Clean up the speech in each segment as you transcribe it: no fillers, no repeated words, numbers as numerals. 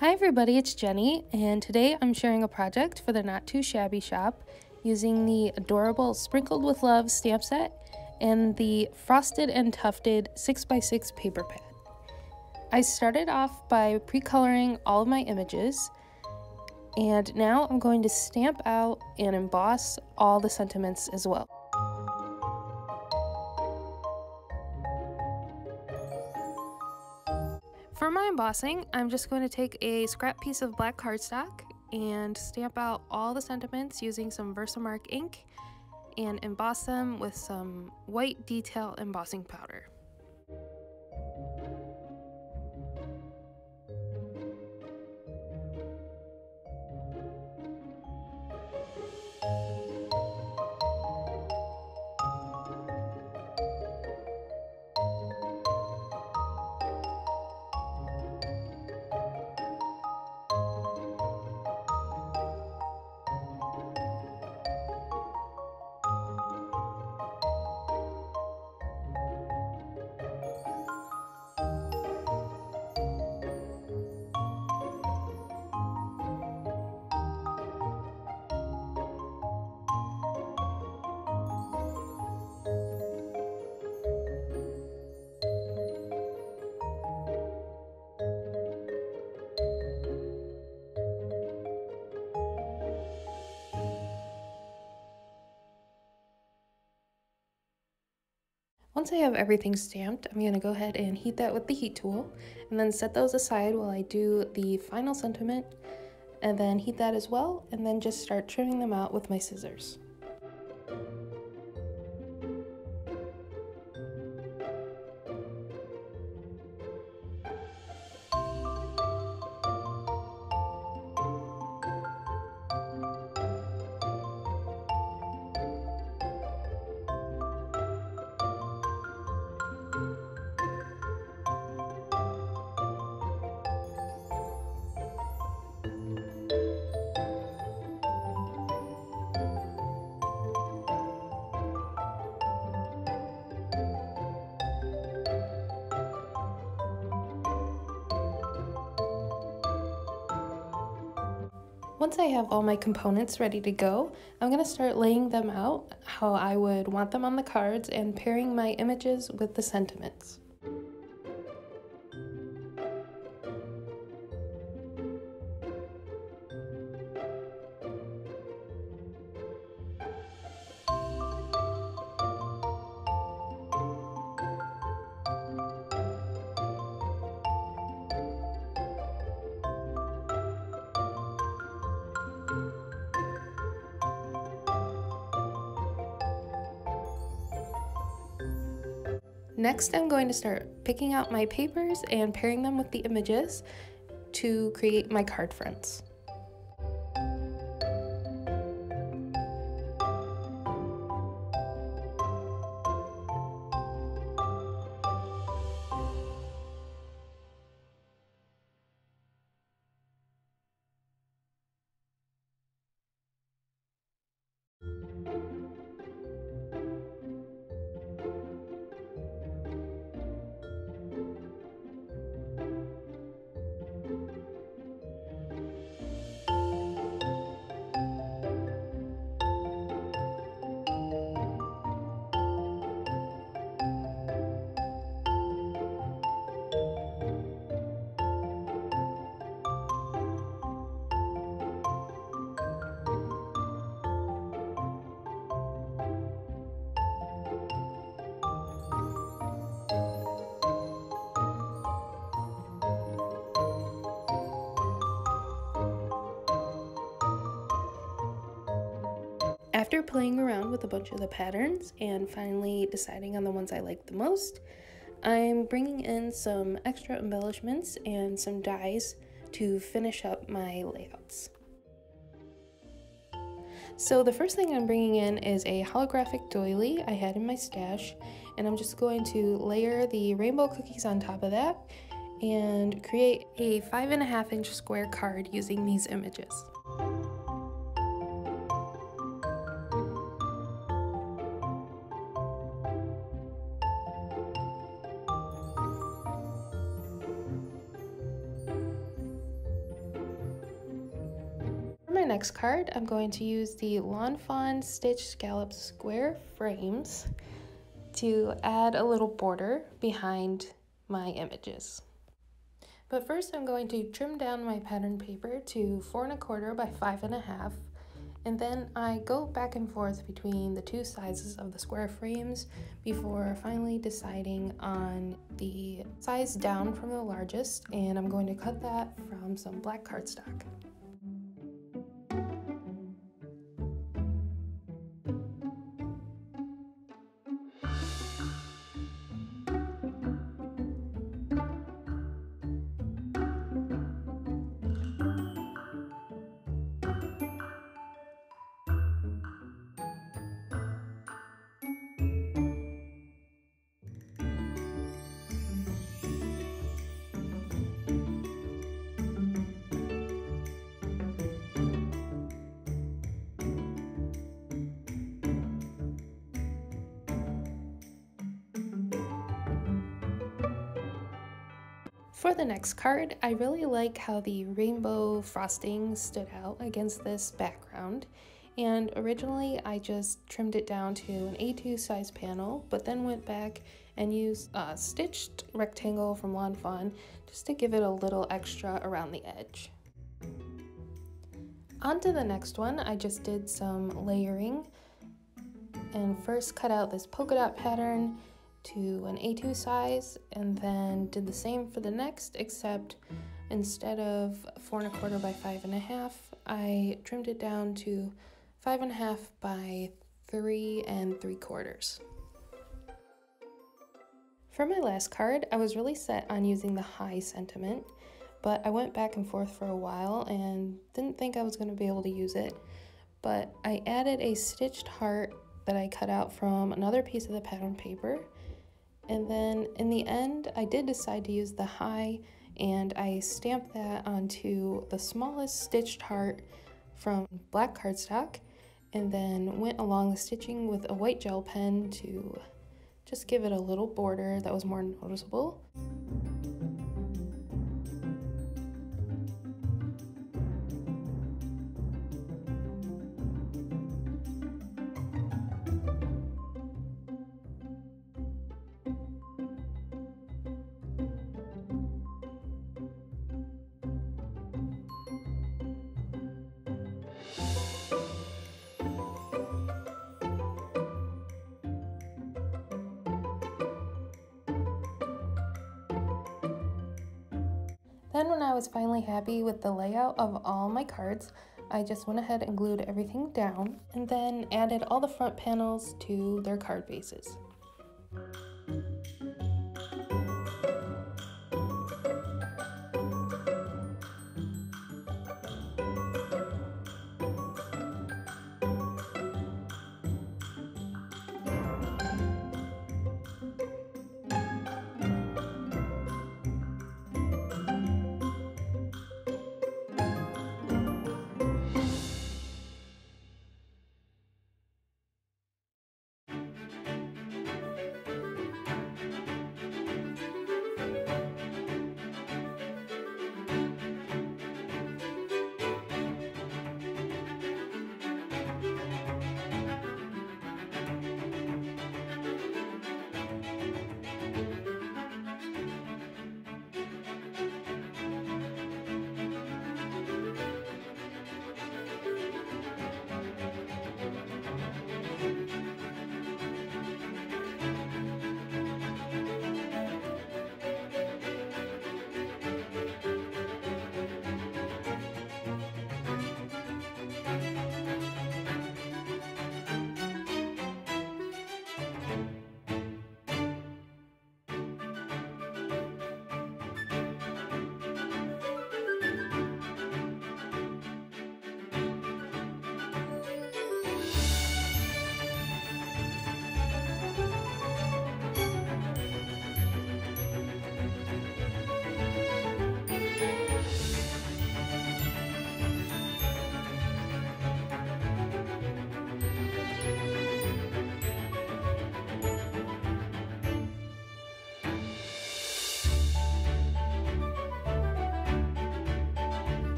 Hi everybody, it's Jenny, and today I'm sharing a project for the Not Too Shabby shop using the adorable Sprinkled with Love stamp set and the Frosted and Tufted 6x6 paper pad. I started off by pre-coloring all of my images, and now I'm going to stamp out and emboss all the sentiments as well. For my embossing, I'm just going to take a scrap piece of black cardstock and stamp out all the sentiments using some Versamark ink and emboss them with some white detail embossing powder. Once I have everything stamped, I'm going to go ahead and heat that with the heat tool and then set those aside while I do the final sentiment, and then heat that as well, and then just start trimming them out with my scissors. Once I have all my components ready to go, I'm going to start laying them out how I would want them on the cards and pairing my images with the sentiments. Next, I'm going to start picking out my papers and pairing them with the images to create my card fronts. After playing around with a bunch of the patterns and finally deciding on the ones I like the most, I'm bringing in some extra embellishments and some dies to finish up my layouts. So the first thing I'm bringing in is a holographic doily I had in my stash, and I'm just going to layer the rainbow cookies on top of that and create a 5.5-inch square card using these images. next card, I'm going to use the Lawn Fawn Stitch Scallop Square frames to add a little border behind my images. But first I'm going to trim down my pattern paper to 4 1/4 by 5 1/2, and then I go back and forth between the two sizes of the square frames before finally deciding on the size down from the largest, and I'm going to cut that from some black cardstock. For the next card, I really like how the rainbow frosting stood out against this background, and originally I just trimmed it down to an A2 size panel, but then went back and used a stitched rectangle from Lawn Fawn just to give it a little extra around the edge. On to the next one, I just did some layering and first cut out this polka dot pattern to an A2 size, and then did the same for the next, except instead of 4 1/4 by 5 1/2, I trimmed it down to 5 1/2 by 3 3/4. For my last card, I was really set on using the high sentiment, but I went back and forth for a while and didn't think I was going to be able to use it, but I added a stitched heart that I cut out from another piece of the pattern paper. And then in the end, I did decide to use the high, and I stamped that onto the smallest stitched heart from black cardstock, and then went along the stitching with a white gel pen to just give it a little border that was more noticeable. Then when I was finally happy with the layout of all my cards, I just went ahead and glued everything down, and then added all the front panels to their card bases.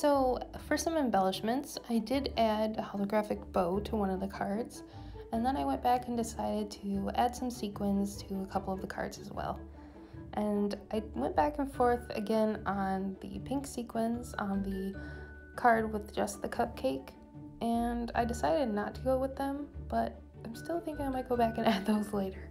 So for some embellishments, I did add a holographic bow to one of the cards, and then I went back and decided to add some sequins to a couple of the cards as well. And I went back and forth again on the pink sequins on the card with just the cupcake, and I decided not to go with them, but I'm still thinking I might go back and add those later.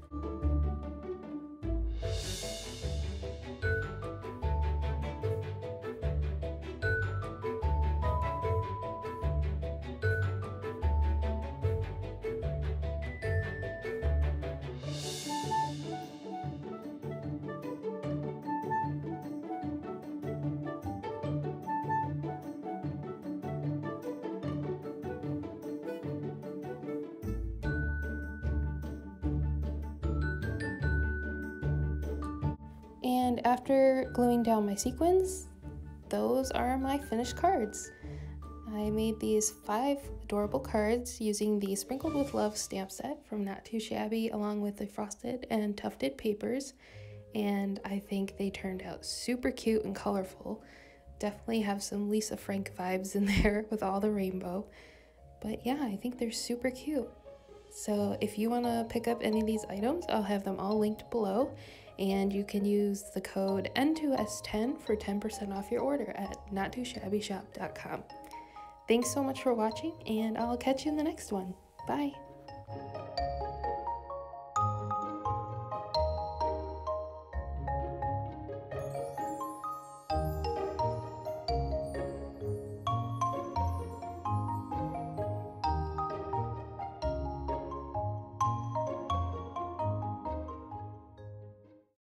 And after gluing down my sequins, those are my finished cards. I made these 5 adorable cards using the Sprinkled with Love stamp set from Not Too Shabby, along with the frosted and tufted papers, and I think they turned out super cute and colorful. Definitely have some Lisa Frank vibes in there with all the rainbow. But yeah, I think they're super cute. So if you want to pick up any of these items, I'll have them all linked below, and you can use the code N2S10 for 10% off your order at nottoshabbyshop.com. Thanks so much for watching, and I'll catch you in the next one. Bye!